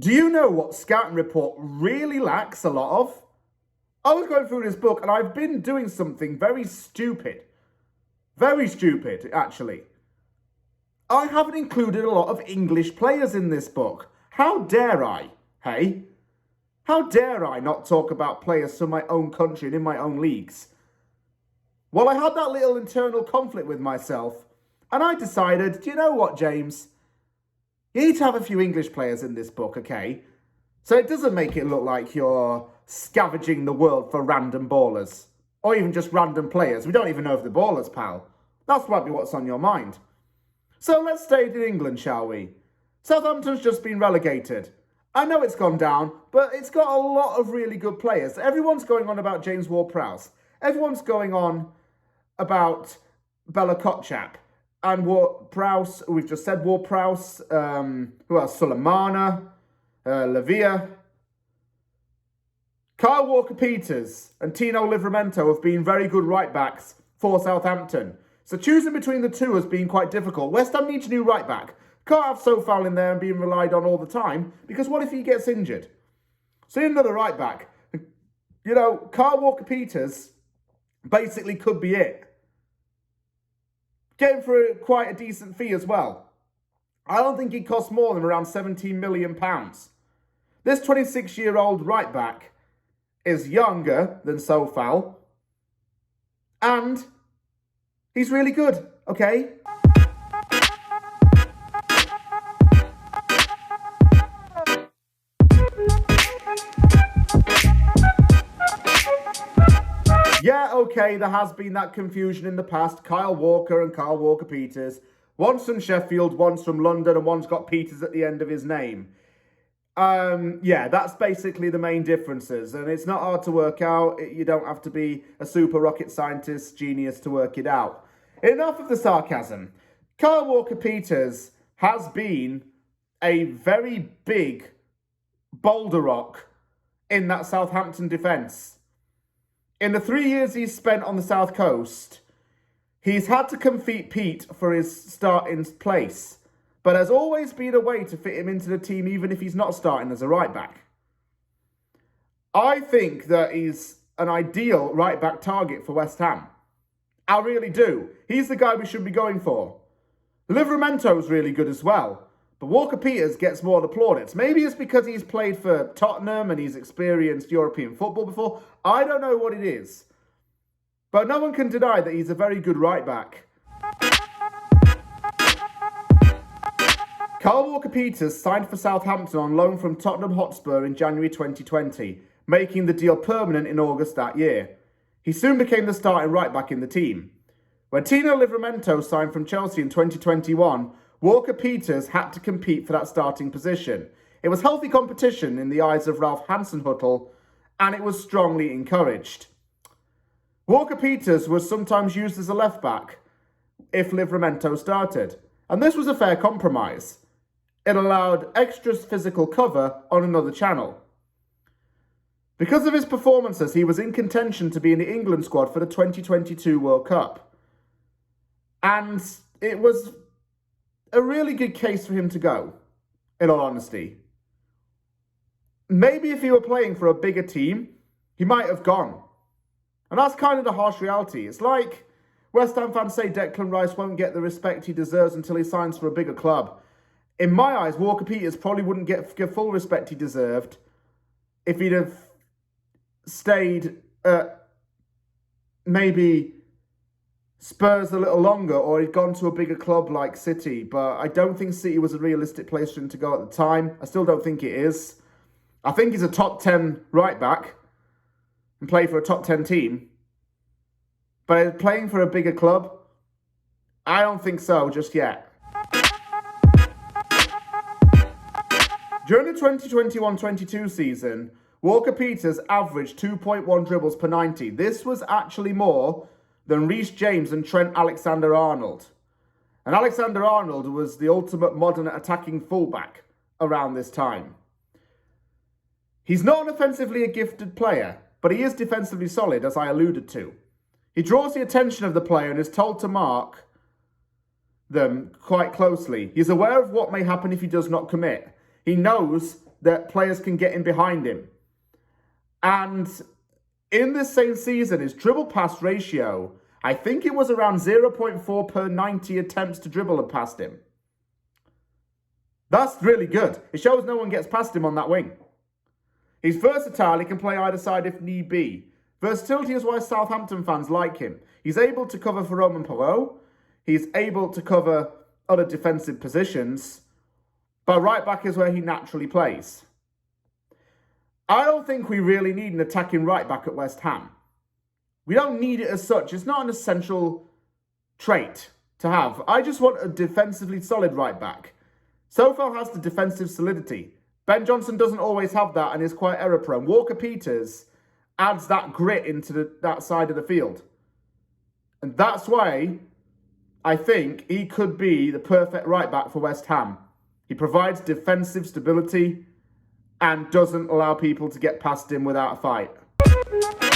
Do you know what Scouting Report really lacks a lot of? I was going through this book and I've been doing something very stupid. Very stupid, actually. I haven't included a lot of English players in this book. How dare I, hey? How dare I not talk about players from my own country and in my own leagues? Well, I had that little internal conflict with myself, and I decided, do you know what, James? You need to have a few English players in this book, okay? So it doesn't make it look like you're scavenging the world for random ballers. Or even just random players. We don't even know if they're ballers, pal. That's probably what's on your mind. So let's stay in England, shall we? Southampton's just been relegated. I know it's gone down, but it's got a lot of really good players. Everyone's going on about James Ward-Prowse. Everyone's going on about Bella Kotchap. And Ward-Prowse, we've just said Ward-Prowse. Who else? Sulemana, Lavia. Kyle Walker-Peters and Tino Livramento have been very good right-backs for Southampton. So choosing between the two has been quite difficult. West Ham needs a new right-back. Can't have Sofal in there and being relied on all the time, because what if he gets injured? So another right-back. You know, Kyle Walker-Peters basically could be it. Get him for quite a decent fee as well. I don't think he costs more than around £17 million. This 26-year-old right-back is younger than Sofal, and he's really good, okay? Yeah, okay, there has been that confusion in the past. Kyle Walker and Kyle Walker-Peters. One's from Sheffield, one's from London, and one's got Peters at the end of his name. Yeah, that's basically the main differences. And it's not hard to work out. You don't have to be a super rocket scientist genius to work it out. Enough of the sarcasm. Kyle Walker-Peters has been a very big boulder rock in that Southampton defence. In the 3 years he's spent on the South Coast, he's had to compete Pete for his starting place. But there's always been a way to fit him into the team even if he's not starting as a right-back. I think that he's an ideal right-back target for West Ham. I really do. He's the guy we should be going for. Livramento's really good as well. But Walker-Peters gets more of the plaudits. Maybe it's because he's played for Tottenham and he's experienced European football before. I don't know what it is. But no one can deny that he's a very good right-back. Kyle Walker-Peters signed for Southampton on loan from Tottenham Hotspur in January 2020, making the deal permanent in August that year. He soon became the starting right-back in the team. When Tino Livramento signed from Chelsea in 2021, Walker-Peters had to compete for that starting position. It was healthy competition in the eyes of Ralph Hasenhüttl, and it was strongly encouraged. Walker-Peters was sometimes used as a left-back if Livramento started, and this was a fair compromise. It allowed extra physical cover on another channel. Because of his performances, he was in contention to be in the England squad for the 2022 World Cup. And it was a really good case for him to go, in all honesty. Maybe if he were playing for a bigger team, he might have gone. And that's kind of the harsh reality. It's like West Ham fans say Declan Rice won't get the respect he deserves until he signs for a bigger club. In my eyes, Walker-Peters probably wouldn't get full respect he deserved if he'd have stayed at maybe Spurs a little longer, or he'd gone to a bigger club like City. But I don't think City was a realistic place for him to go at the time. I still don't think it is. I think he's a top 10 right-back and play for a top 10 team. But playing for a bigger club, I don't think so just yet. During the 2021-22 season, Walker-Peters averaged 2.1 dribbles per 90. This was actually more than Reece James and Trent Alexander-Arnold. And Alexander-Arnold was the ultimate modern attacking fullback around this time. He's not offensively a gifted player, but he is defensively solid, as I alluded to. He draws the attention of the player and is told to mark them quite closely. He's aware of what may happen if he does not commit. He knows that players can get in behind him. And in this same season, his dribble pass ratio, I think it was around 0.4 per 90 attempts to dribble past him. That's really good. It shows no one gets past him on that wing. He's versatile. He can play either side if need be. Versatility is why Southampton fans like him. He's able to cover for Roman Perot. He's able to cover other defensive positions. But right back is where he naturally plays. I don't think we really need an attacking right back at West Ham. We don't need it as such. It's not an essential trait to have. I just want a defensively solid right back. Sofel has the defensive solidity. Ben Johnson doesn't always have that and is quite error-prone. Walker-Peters adds that grit into that side of the field. And that's why I think he could be the perfect right back for West Ham. He provides defensive stability and doesn't allow people to get past him without a fight.